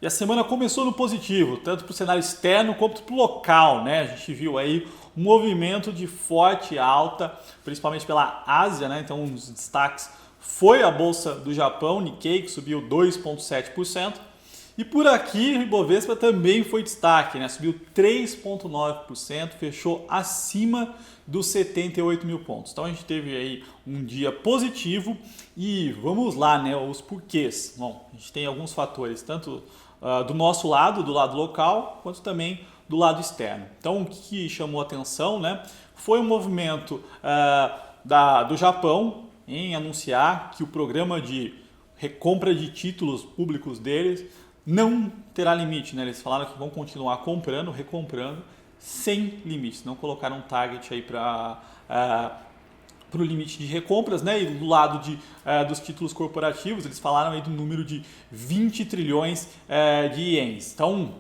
E a semana começou no positivo, tanto para o cenário externo quanto para o local, né? A gente viu aí um movimento de forte alta, principalmente pela Ásia, né? Então, um dos destaques foi a bolsa do Japão, Nikkei, que subiu 2,7%. E por aqui, o Ibovespa também foi destaque, né? Subiu 3,9%, fechou acima dos 78 mil pontos. Então a gente teve aí um dia positivo e vamos lá, né? Os porquês. Bom, a gente tem alguns fatores, tanto do nosso lado, do lado local, quanto também do lado externo. Então o que chamou atenção, né? Foi o movimento do Japão em anunciar que o programa de recompra de títulos públicos deles não terá limite, né? Eles falaram que vão continuar comprando, recomprando, sem limites. Não colocaram um target aí para o limite de recompras, né? E do lado dos títulos corporativos, eles falaram aí do número de 20 trilhões de ienes. Então,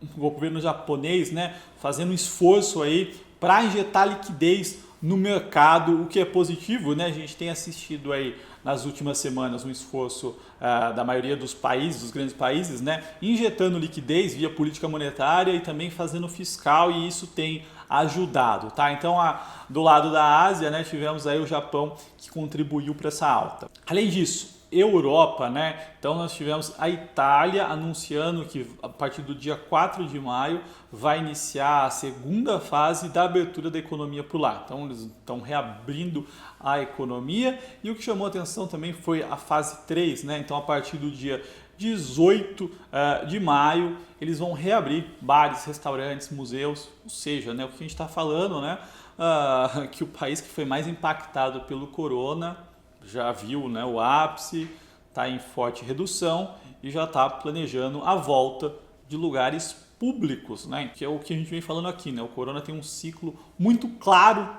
o governo japonês, né, fazendo um esforço aí para injetar liquidez no mercado, o que é positivo, né? A gente tem assistido aí nas últimas semanas um esforço da maioria dos países, dos grandes países, né? Injetando liquidez via política monetária e também fazendo fiscal, e isso tem ajudado, tá? Então, do lado da Ásia, né, tivemos aí o Japão que contribuiu para essa alta. Além disso, Europa, né? Então nós tivemos a Itália anunciando que a partir do dia 4 de maio vai iniciar a segunda fase da abertura da economia por lá. Então eles estão reabrindo a economia, e o que chamou a atenção também foi a fase 3, né? Então a partir do dia 18 de maio eles vão reabrir bares, restaurantes, museus, ou seja, né, o que a gente está falando, né? Que o país que foi mais impactado pelo corona já viu, né, o ápice, está em forte redução e já está planejando a volta de lugares públicos, né, que é o que a gente vem falando aqui, né? O corona tem um ciclo muito claro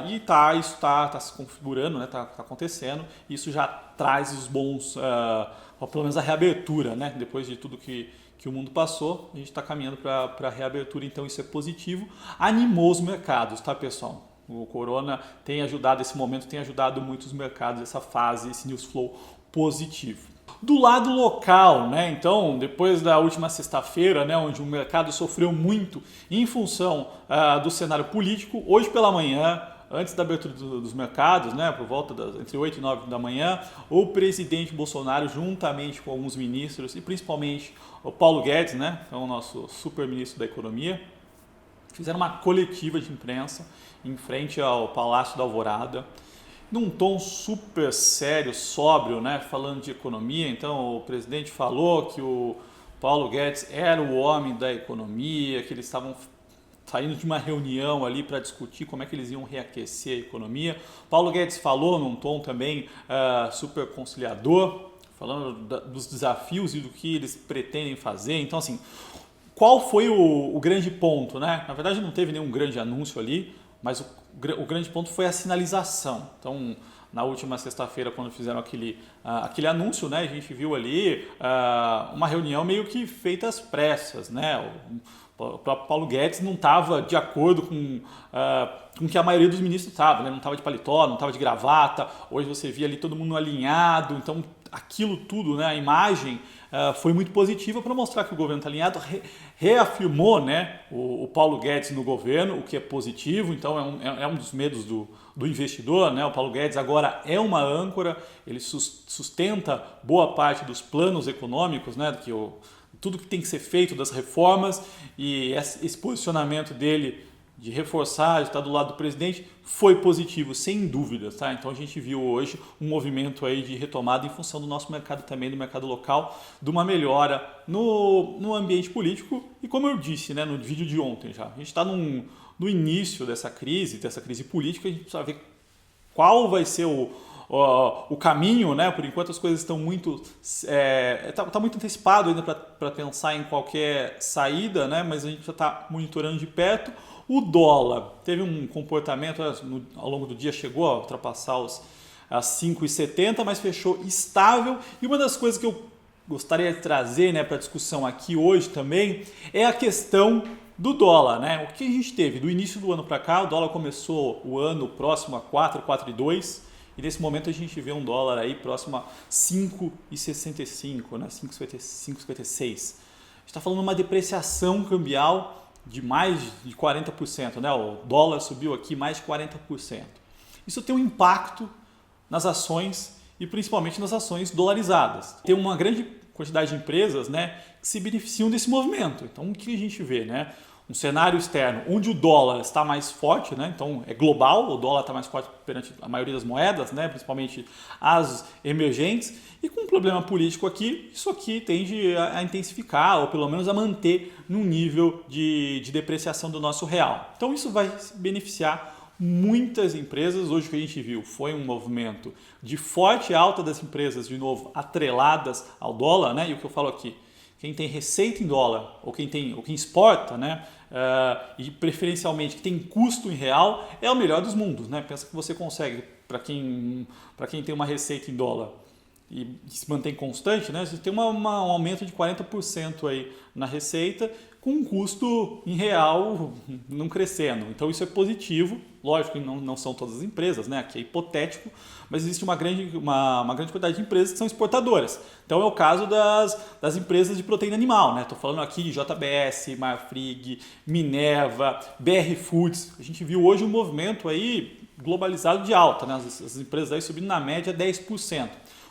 e isso está se configurando, né? Tá acontecendo. Isso já traz os bons, pelo menos a reabertura, né? Depois de tudo que o mundo passou, a gente está caminhando para a reabertura, então isso é positivo. Animou os mercados, tá, pessoal? O corona tem ajudado, esse momento tem ajudado muito os mercados, essa fase, esse news flow positivo. Do lado local, né? Então, depois da última sexta-feira, né, onde o mercado sofreu muito em função do cenário político, hoje pela manhã, antes da abertura dos mercados, né, por volta entre 8 e 9 da manhã, o presidente Bolsonaro, juntamente com alguns ministros, e principalmente o Paulo Guedes, né, que é o nosso super ministro da Economia, fizeram uma coletiva de imprensa em frente ao Palácio da Alvorada, num tom super sério, sóbrio, né, falando de economia. Então o presidente falou que o Paulo Guedes era o homem da economia, que eles estavam saindo de uma reunião ali para discutir como é que eles iam reaquecer a economia. Paulo Guedes falou num tom também super conciliador, falando dos desafios e do que eles pretendem fazer. Então, assim, qual foi o grande ponto, né? Na verdade, não teve nenhum grande anúncio ali, mas o grande ponto foi a sinalização. Então, na última sexta-feira, quando fizeram aquele anúncio, né, a gente viu ali uma reunião meio que feita às pressas, né? O próprio Paulo Guedes não estava de acordo com que a maioria dos ministros estava, né? Não estava de paletó, não estava de gravata. Hoje você via ali todo mundo alinhado, então aquilo tudo, né, a imagem foi muito positiva para mostrar que o governo está alinhado, reafirmou, né, o Paulo Guedes no governo, o que é positivo. Então é um dos medos do investidor, né? O Paulo Guedes agora é uma âncora, ele sustenta boa parte dos planos econômicos, né, tudo que tem que ser feito, das reformas, e esse posicionamento dele de reforçar, de estar do lado do presidente, foi positivo, sem dúvidas, tá? Então a gente viu hoje um movimento aí de retomada em função do nosso mercado também, do mercado local, de uma melhora no ambiente político. E como eu disse, né, no vídeo de ontem já, a gente está no início dessa crise política, a gente precisa ver qual vai ser o caminho, né? Por enquanto as coisas estão muito tá muito antecipado ainda para pensar em qualquer saída, né? Mas a gente já está monitorando de perto. O dólar teve um comportamento ao longo do dia, chegou a ultrapassar as 5,70, mas fechou estável. E uma das coisas que eu gostaria de trazer, né, para discussão aqui hoje também é a questão do dólar, né? O que a gente teve do início do ano para cá, o dólar começou o ano próximo a 4,2, e nesse momento a gente vê um dólar aí próximo a 5,65, né? 5,56. A gente está falando de uma depreciação cambial de mais de 40%, né? O dólar subiu aqui mais de 40%. Isso tem um impacto nas ações e principalmente nas ações dolarizadas. Tem uma grande quantidade de empresas, né, que se beneficiam desse movimento. Então, o que a gente vê, né? Um cenário externo onde o dólar está mais forte, né? Então é global, o dólar está mais forte perante a maioria das moedas, né? Principalmente as emergentes, e com um problema político aqui, isso aqui tende a intensificar ou pelo menos a manter num nível de depreciação do nosso real. Então isso vai beneficiar muitas empresas. Hoje o que a gente viu foi um movimento de forte alta das empresas, de novo, atreladas ao dólar, né? E o que eu falo aqui, quem tem receita em dólar ou quem exporta, né, e preferencialmente que tem custo em real, é o melhor dos mundos, né? Pensa que você consegue, para quem tem uma receita em dólar e se mantém constante, né, você tem um aumento de 40% aí na receita, com um custo em real não crescendo. Então isso é positivo. Lógico que não são todas as empresas, né? Aqui é hipotético, mas existe uma grande quantidade de empresas que são exportadoras. Então é o caso das empresas de proteína animal, né? Estou falando aqui de JBS, Marfrig, Minerva, BR Foods. A gente viu hoje um movimento aí globalizado de alta, né? As empresas aí subindo na média 10%.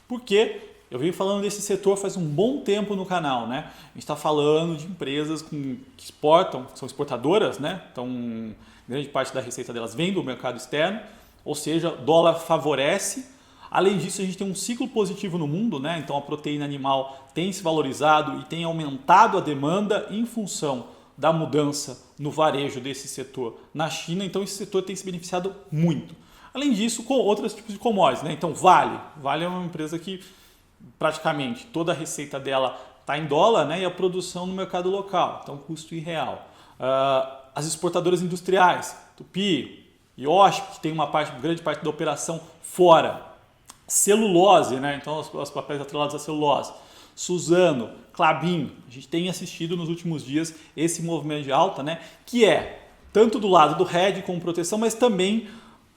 Por quê? Eu venho falando desse setor faz um bom tempo no canal, né? A gente está falando de empresas que exportam, que são exportadoras, né? Então, grande parte da receita delas vem do mercado externo, ou seja, dólar favorece. Além disso, a gente tem um ciclo positivo no mundo, né? Então, a proteína animal tem se valorizado e tem aumentado a demanda em função da mudança no varejo desse setor na China. Então, esse setor tem se beneficiado muito. Além disso, com outros tipos de commodities, né? Então, Vale é uma empresa que praticamente toda a receita dela está em dólar, né, e a produção no mercado local, então custo irreal. As exportadoras industriais, Tupi, Iochpe, que tem grande parte da operação fora. Celulose, né, então os papéis atrelados à celulose. Suzano, Klabin, a gente tem assistido nos últimos dias esse movimento de alta, né, que é tanto do lado do hedge como proteção, mas também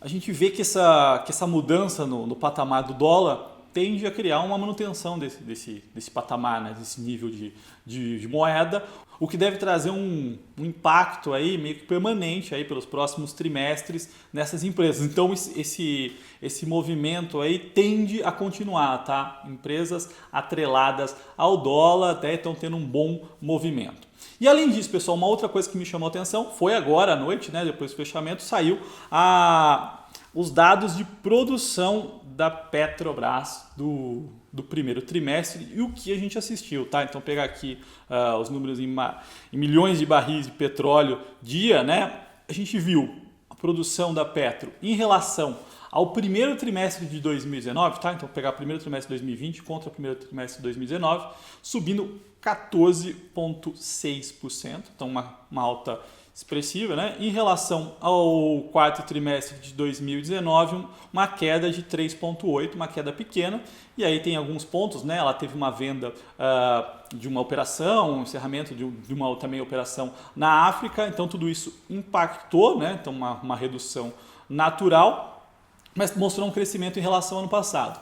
a gente vê que essa mudança no patamar do dólar tende a criar uma manutenção desse patamar, né, desse nível de moeda, o que deve trazer um impacto aí meio que permanente aí pelos próximos trimestres nessas empresas. Então esse movimento aí tende a continuar, tá? Empresas atreladas ao dólar até estão tendo um bom movimento. E além disso, pessoal, uma outra coisa que me chamou a atenção foi agora à noite, né, depois do fechamento, saiu os dados de produção da Petrobras do primeiro trimestre e o que a gente assistiu, tá? Então pegar aqui os números em milhões de barris de petróleo dia, né? A gente viu a produção da Petro em relação ao primeiro trimestre de 2019, tá? Então pegar o primeiro trimestre de 2020 contra o primeiro trimestre de 2019, subindo 14,6%, então uma alta expressiva, né? Em relação ao quarto trimestre de 2019, uma queda de 3,8%, uma queda pequena, e aí tem alguns pontos, né? Ela teve uma venda de uma operação, um encerramento de uma também operação na África, então tudo isso impactou, né? Então uma redução natural, mas mostrou um crescimento em relação ao ano passado.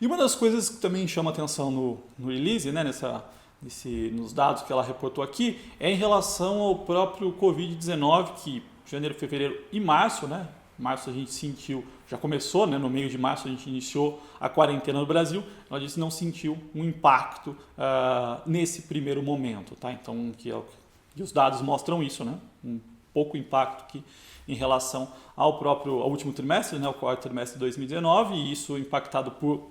E uma das coisas que também chama atenção no release, né? Nos dados que ela reportou aqui, é em relação ao próprio Covid-19, que janeiro, fevereiro e março, né? Março a gente sentiu, já começou, né? No meio de março a gente iniciou a quarentena no Brasil, ela disse que não sentiu um impacto nesse primeiro momento, tá? Então, e os dados mostram isso, né? Um pouco impacto aqui em relação ao último trimestre, né? O quarto trimestre de 2019, e isso impactado por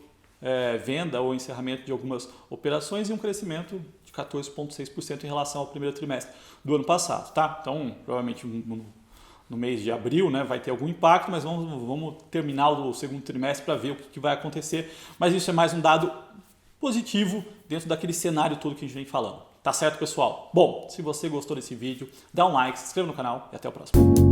venda ou encerramento de algumas operações e um crescimento de 14,6% em relação ao primeiro trimestre do ano passado, tá? Então, provavelmente no mês de abril, né, vai ter algum impacto, mas vamos terminar o segundo trimestre para ver o que vai acontecer. Mas isso é mais um dado positivo dentro daquele cenário todo que a gente vem falando. Tá certo, pessoal? Bom, se você gostou desse vídeo, dá um like, se inscreva no canal e até o próximo.